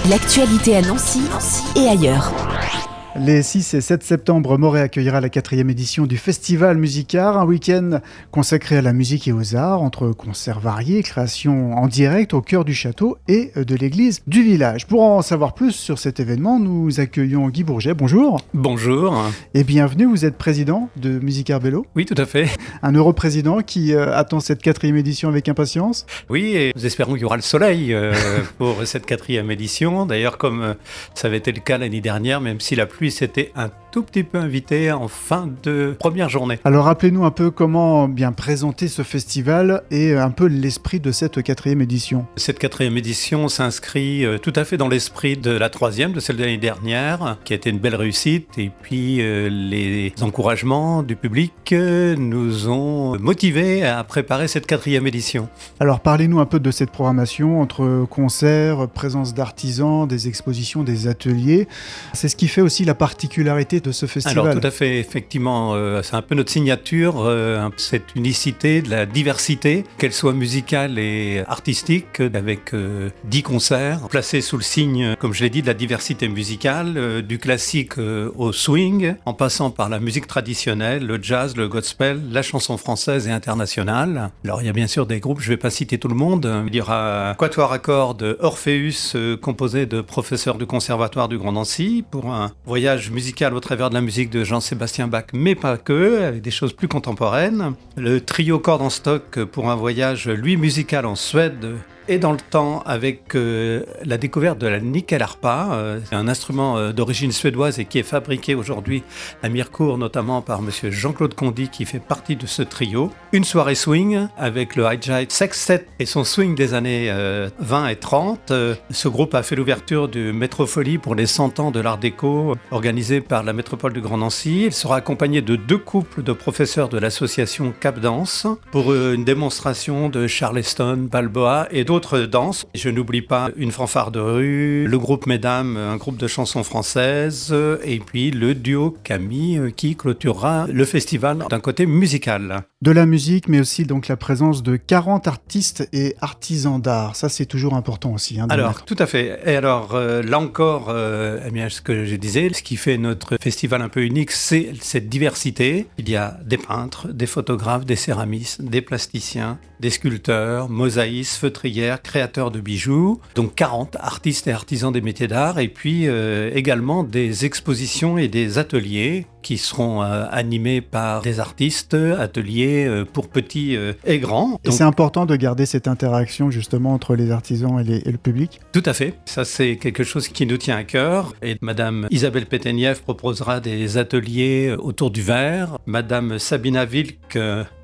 L'actualité à Nancy et ailleurs. Les 6 et 7 septembre, Morée accueillera la 4e édition du Festival Musicart, un week-end consacré à la musique et aux arts, entre concerts variés, créations en direct au cœur du château et de l'église du village. Pour en savoir plus sur cet événement, nous accueillons Guy Bourget. Bonjour. Bonjour. Et bienvenue, vous êtes président de Musicart Bello. Oui, tout à fait. Un heureux président qui attend cette 4e édition avec impatience. Oui, et nous espérons qu'il y aura le soleil pour cette 4e édition. D'ailleurs, comme ça avait été le cas l'année dernière, même si la pluie s'était un tout petit peu invitée en fin de première journée. Alors rappelez-nous un peu comment bien présenter ce festival et un peu l'esprit de cette 4e édition. Cette 4e édition s'inscrit tout à fait dans l'esprit de la 3e, de celle de l'année dernière, qui a été une belle réussite. Et puis les encouragements du public nous ont motivés à préparer cette 4e édition. Alors parlez-nous un peu de cette programmation entre concerts, présence d'artisans, des expositions, des ateliers. C'est ce qui fait aussi la particularité de ce festival. Alors tout à fait, effectivement, c'est un peu notre signature, cette unicité, de la diversité, qu'elle soit musicale et artistique, avec 10 concerts, placés sous le signe, comme je l'ai dit, de la diversité musicale, du classique au swing, en passant par la musique traditionnelle, le jazz, le gospel, la chanson française et internationale. Alors il y a bien sûr des groupes, je ne vais pas citer tout le monde, il y aura un quatuor à cordes Orpheus, composé de professeurs du conservatoire du Grand Nancy, pour un voyage musical au travers de la musique de Jean-Sébastien Bach, mais pas que, avec des choses plus contemporaines. Le trio cordes en stock pour un voyage, lui, musical en Suède et dans le temps, avec la découverte de la nickel-harpa, un instrument d'origine suédoise et qui est fabriqué aujourd'hui à Mirecourt, notamment par monsieur Jean-Claude Condy, qui fait partie de ce trio. Une soirée swing avec le Hi-Jite Sextet et son swing des années 20 et 30. Ce groupe a fait l'ouverture du Métrofolie pour les 100 ans de l'Art déco, organisé par la métropole du Grand Nancy. Il sera accompagné de 2 couples de professeurs de l'association Cap Danse pour une démonstration de Charleston, Balboa et d'autres danses. Je n'oublie pas une fanfare de rue, le groupe Mesdames, un groupe de chansons françaises, et puis le duo Camille qui clôturera le festival d'un côté musical. De la musique, mais aussi donc la présence de 40 artistes et artisans d'art. Ça, c'est toujours important aussi. Alors, tout à fait. Et alors, là encore, ce que je disais, ce qui fait notre festival un peu unique, c'est cette diversité. Il y a des peintres, des photographes, des céramistes, des plasticiens, des sculpteurs, mosaïstes, feutrières, créateurs de bijoux. Donc 40 artistes et artisans des métiers d'art. Et puis également des expositions et des ateliers qui seront animés par des artistes, ateliers pour petits et grands. Et c'est important de garder cette interaction justement entre les artisans et le public. Tout à fait. Ça, c'est quelque chose qui nous tient à cœur. Et Madame Isabelle Pétenieff proposera des ateliers autour du verre. Madame Sabina Wilk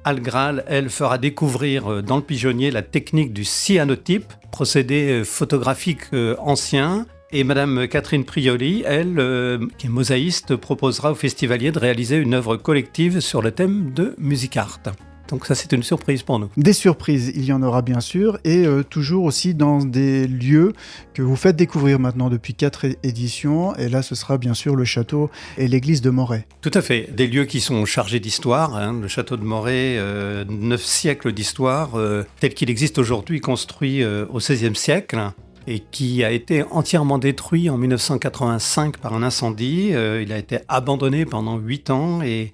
Algral, elle, fera découvrir dans le pigeonnier la technique du cyanotype, procédé photographique ancien. Et Madame Catherine Prioli, elle, qui est mosaïste, proposera aux festivaliers de réaliser une œuvre collective sur le thème de Musicart. Donc ça, c'est une surprise pour nous. Des surprises, il y en aura bien sûr, et toujours aussi dans des lieux que vous faites découvrir maintenant depuis 4 éditions. Et là, ce sera bien sûr le château et l'église de Morée. Tout à fait. Des lieux qui sont chargés d'histoire. Le château de Morée, 9 siècles d'histoire, tel qu'il existe aujourd'hui, construit au XVIe siècle. Et qui a été entièrement détruit en 1985 par un incendie. Il a été abandonné pendant 8 ans et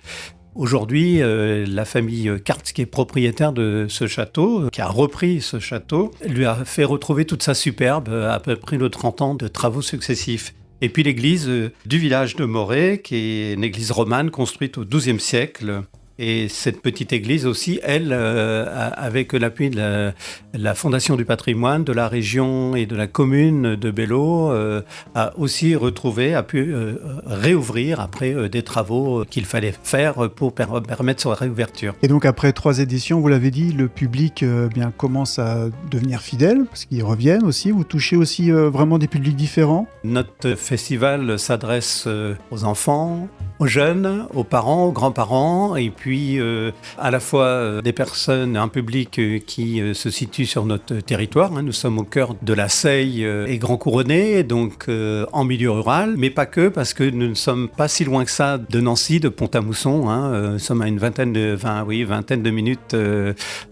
aujourd'hui, la famille Kartz, qui est propriétaire de ce château, qui a repris ce château, lui a fait retrouver toute sa superbe à peu près de 30 ans de travaux successifs. Et puis l'église du village de Morée, qui est une église romane construite au XIIe siècle. Et cette petite église aussi, elle, avec l'appui de la Fondation du patrimoine, de la région et de la commune de Bello, a aussi pu réouvrir après des travaux qu'il fallait faire pour permettre sa réouverture. Et donc après 3 éditions, vous l'avez dit, le public commence à devenir fidèle, parce qu'ils reviennent aussi. Vous touchez aussi vraiment des publics différents. Notre festival s'adresse aux enfants, aux jeunes, aux parents, aux grands-parents, et puis puis à la fois des personnes, un public qui se situe sur notre territoire. Nous sommes au cœur de la Seille et Grand Couronné, donc en milieu rural, mais pas que, parce que nous ne sommes pas si loin que ça de Nancy, de Pont-à-Mousson. Nous sommes à une vingtaine de minutes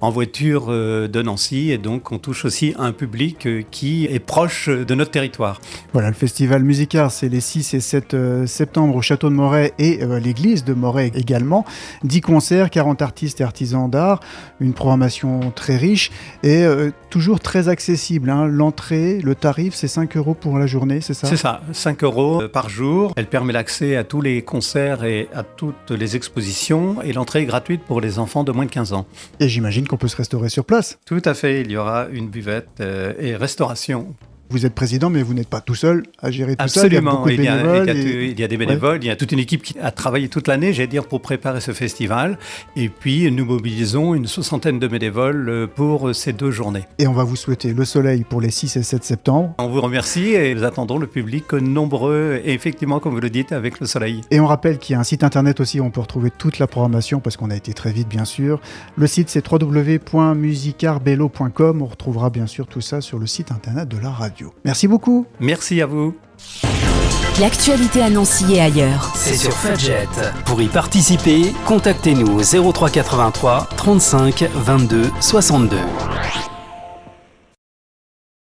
en voiture de Nancy, et donc on touche aussi un public qui est proche de notre territoire. Voilà, le festival Musicart, c'est les 6 et 7 septembre au château de Moret et l'église de Moret également. 10 concerts, 40 artistes et artisans d'art, une programmation très riche et toujours très accessible. L'entrée, le tarif, c'est 5 € pour la journée, c'est ça ? C'est ça, 5 € par jour. Elle permet l'accès à tous les concerts et à toutes les expositions, et l'entrée est gratuite pour les enfants de moins de 15 ans. Et j'imagine qu'on peut se restaurer sur place. Tout à fait, il y aura une buvette et restauration. Vous êtes président, mais vous n'êtes pas tout seul à gérer tout Absolument. ça. Il y a beaucoup de bénévoles. Il y a des bénévoles, il y a toute une équipe qui a travaillé toute l'année, j'allais dire, pour préparer ce festival. Et puis, nous mobilisons une 60aine de bénévoles pour ces 2 journées. Et on va vous souhaiter le soleil pour les 6 et 7 septembre. On vous remercie et nous attendons le public nombreux, et effectivement, comme vous le dites, avec le soleil. Et on rappelle qu'il y a un site internet aussi où on peut retrouver toute la programmation, parce qu'on a été très vite, bien sûr. Le site, c'est www.musicartbello.com. On retrouvera bien sûr tout ça sur le site internet de la radio. Merci beaucoup. Merci à vous. L'actualité à Nancy et ailleurs. C'est sur Fudget. Pour y participer, contactez-nous au 03 83 35 22 62.